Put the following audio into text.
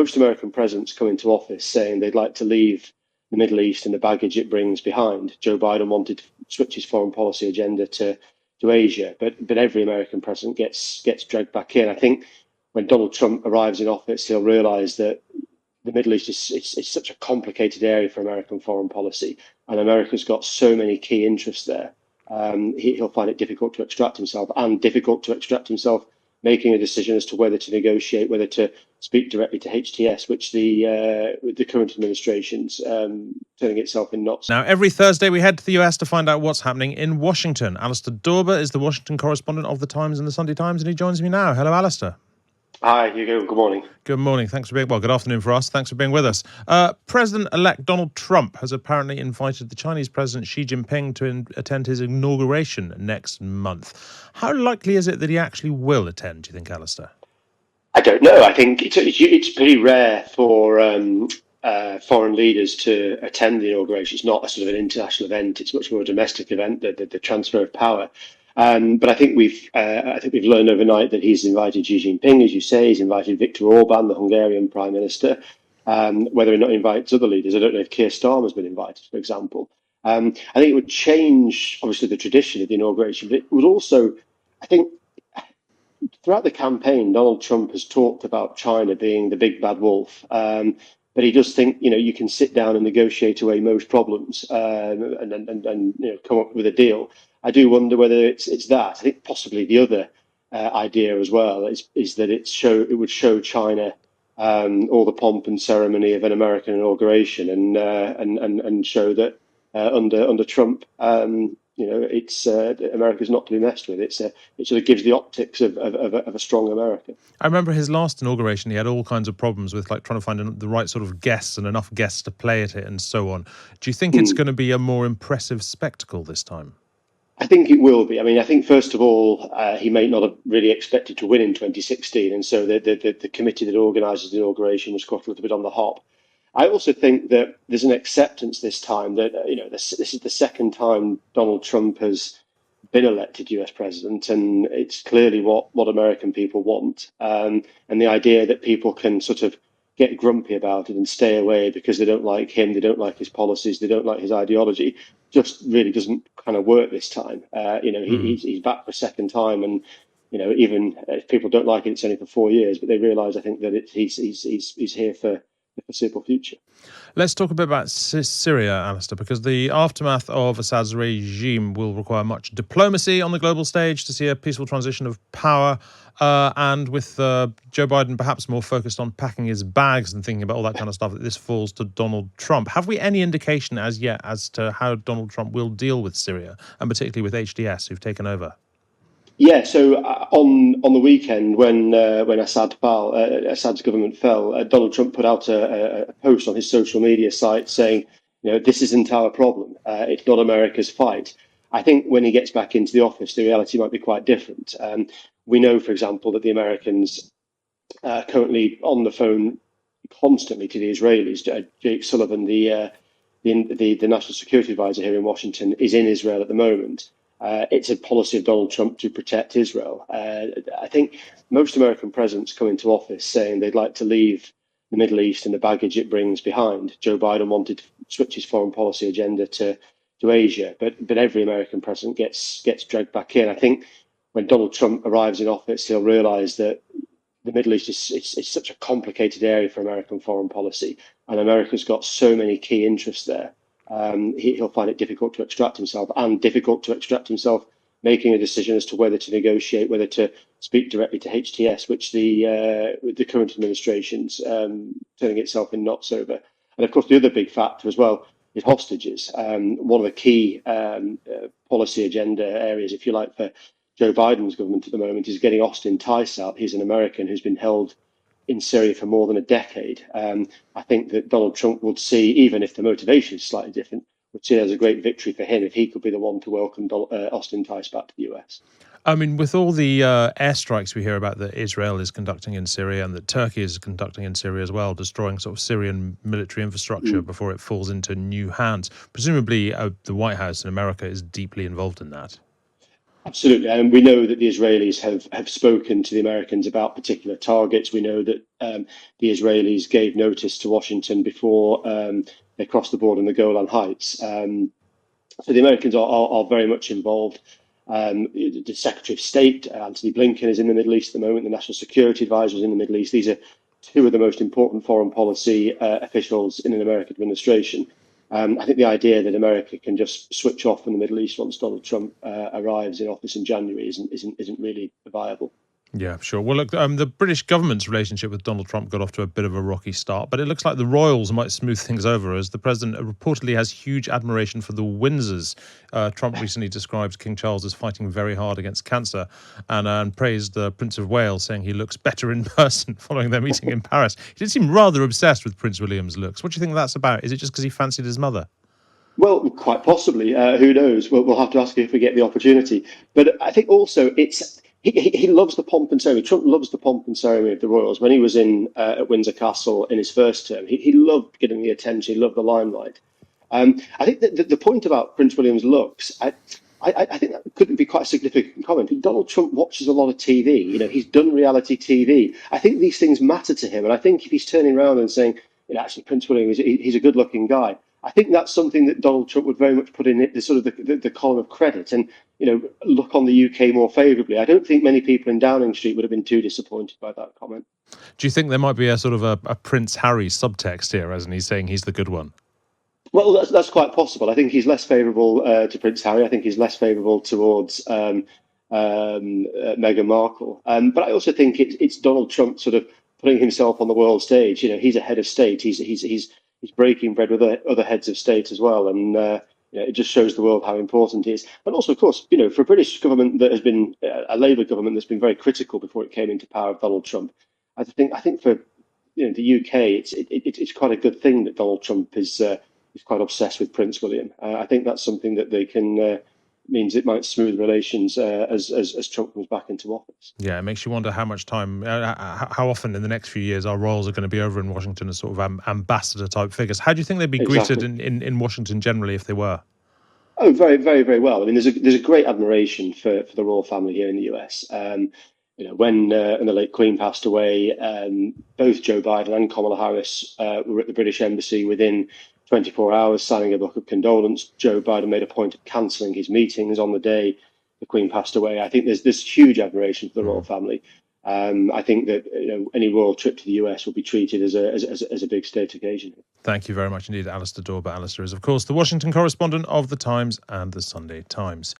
most American presidents come into office saying they'd like to leave the Middle East and the baggage it brings behind. Joe Biden wanted to switch his foreign policy agenda to Asia, but every American president gets dragged back in. I think when Donald Trump arrives in office, he'll realise that the Middle East is it's such a complicated area for American foreign policy, and America's got so many key interests there. He'll find it difficult to extract himself, making a decision as to whether to negotiate, whether to speak directly to HTS, which the current administration's turning itself in knots. Now, every Thursday we head to the US to find out what's happening in Washington. Alistair Dawber is the Washington correspondent of the Times and the Sunday Times, and he joins me now. Hello, Alistair. Hi, Hugo. Good morning. Good morning. Thanks for being, good afternoon for us. Thanks for being with us. President-elect Donald Trump has apparently invited the Chinese President Xi Jinping to attend his inauguration next month. How likely is it that he actually will attend, do you think, Alistair? I don't know. I think it's pretty rare for foreign leaders to attend the inauguration. It's not a sort of an international event. It's much more a domestic event, the transfer of power. But I think we've learned overnight that he's invited Xi Jinping, as you say. He's invited Viktor Orban, the Hungarian Prime Minister. Whether or not he invites other leaders, I don't know if Keir Starmer's been invited, for example. I think it would change, obviously, the tradition of the inauguration, but it would also, I think, throughout the campaign, Donald Trump has talked about China being the big bad wolf. But he does think, you can sit down and negotiate away most problems and come up with a deal. I do wonder whether it's that. I think possibly the other idea as well is that it would show China all the pomp and ceremony of an American inauguration and show that under Trump, America's not to be messed with. It sort of gives the optics of a strong America. I remember his last inauguration, he had all kinds of problems with trying to find the right sort of guests and enough guests to play at it and so on. Do you think it's going to be a more impressive spectacle this time? I think it will be. I mean, I think first of all, he may not have really expected to win in 2016, and so the committee that organises the inauguration was caught a little bit on the hop. I also think that there's an acceptance this time that this is the second time Donald Trump has been elected US president, and it's clearly what American people want. And the idea that people can sort of get grumpy about it and stay away because they don't like him, they don't like his policies, they don't like his ideology, just really doesn't kind of work this time. He's back for a second time, and even if people don't like it, it's only for 4 years, but they realise, I think, that he's here for the foreseeable future. Let's talk a bit about Syria, Alistair, because the aftermath of Assad's regime will require much diplomacy on the global stage to see a peaceful transition of power. And with Joe Biden perhaps more focused on packing his bags and thinking about all that kind of stuff, that this falls to Donald Trump. Have we any indication as yet as to how Donald Trump will deal with Syria, and particularly with HTS, who've taken over? Yeah, so on the weekend when Assad's government fell, Donald Trump put out a post on his social media site saying, this isn't our problem. It's not America's fight. I think when he gets back into the office, the reality might be quite different. We know, for example, that the Americans are currently on the phone constantly to the Israelis. Jake Sullivan, the national security advisor here in Washington, is in Israel at the moment. It's a policy of Donald Trump to protect Israel. I think most American presidents come into office saying they'd like to leave the Middle East and the baggage it brings behind. Joe Biden wanted to switch his foreign policy agenda to Asia, but every American president gets dragged back in. I think when Donald Trump arrives in office, he'll realise that the Middle East is such a complicated area for American foreign policy, and America's got so many key interests there. He'll find it difficult to extract himself, making a decision as to whether to negotiate, whether to speak directly to HTS, which the current administration's turning itself in knots over. And of course, the other big factor as well is hostages. One of the key policy agenda areas, if you like, for Joe Biden's government at the moment is getting Austin Tice out. He's an American who's been held in Syria for more than a decade. I think that Donald Trump would see, even if the motivation is slightly different, would see it as a great victory for him if he could be the one to welcome Austin Tice back to the US. I mean, with all the airstrikes we hear about that Israel is conducting in Syria and that Turkey is conducting in Syria as well, destroying sort of Syrian military infrastructure before it falls into new hands, presumably the White House in America is deeply involved in that. Absolutely, and we know that the Israelis have spoken to the Americans about particular targets. We know that the Israelis gave notice to Washington before they crossed the border in the Golan Heights. So the Americans are very much involved. The Secretary of State, Antony Blinken, is in the Middle East at the moment. The National Security Advisor is in the Middle East. These are two of the most important foreign policy officials in an American administration. I think the idea that America can just switch off from the Middle East once Donald Trump arrives in office in January isn't really viable. Yeah, sure. Well, look, the British government's relationship with Donald Trump got off to a bit of a rocky start, but it looks like the royals might smooth things over as the president reportedly has huge admiration for the Windsors. Trump recently described King Charles as fighting very hard against cancer and praised the Prince of Wales, saying he looks better in person following their meeting in Paris. He did seem rather obsessed with Prince William's looks. What do you think that's about? Is it just because he fancied his mother? Well, quite possibly. Who knows? We'll have to ask if we get the opportunity. But I think also he loves the pomp and ceremony. Trump loves the pomp and ceremony of the royals. When he was in at Windsor Castle in his first term, he loved getting the attention. He loved the limelight. I think that the point about Prince William's looks, I think that could be quite a significant comment. Donald Trump watches a lot of TV. He's done reality TV. I think these things matter to him, and I think if he's turning around and saying, actually, Prince William he's a good-looking guy. I think that's something that Donald Trump would very much put in the sort of the column of credit and look on the UK more favourably. I don't think many people in Downing Street would have been too disappointed by that comment. Do you think there might be a sort of a Prince Harry subtext here, as in he's saying he's the good one? Well, that's quite possible. I think he's less favourable to Prince Harry. I think he's less favourable towards Meghan Markle. But I also think it's Donald Trump sort of putting himself on the world stage. He's a head of state. He's breaking bread with other heads of state as well, and it just shows the world how important he is. And also, of course, for a British government that has been a Labour government that's been very critical before it came into power of Donald Trump, I think for the UK, it's quite a good thing that Donald Trump is quite obsessed with Prince William. I think that's something that they can. Means it might smooth relations as Trump comes back into office. Yeah, it makes you wonder how much time, how often in the next few years our royals are going to be over in Washington as sort of ambassador type figures. How do you think they'd be greeted in Washington generally if they were? Oh, very, very, very well. I mean, there's a great admiration for the royal family here in the US. When the late Queen passed away, both Joe Biden and Kamala Harris were at the British Embassy within 24 hours, signing a book of condolence. Joe Biden made a point of cancelling his meetings on the day the Queen passed away. I think there's huge admiration for the royal family. I think that any royal trip to the US will be treated as a big state occasion. Thank you very much indeed, Alistair Dawber. Alistair is, of course, the Washington correspondent of The Times and The Sunday Times.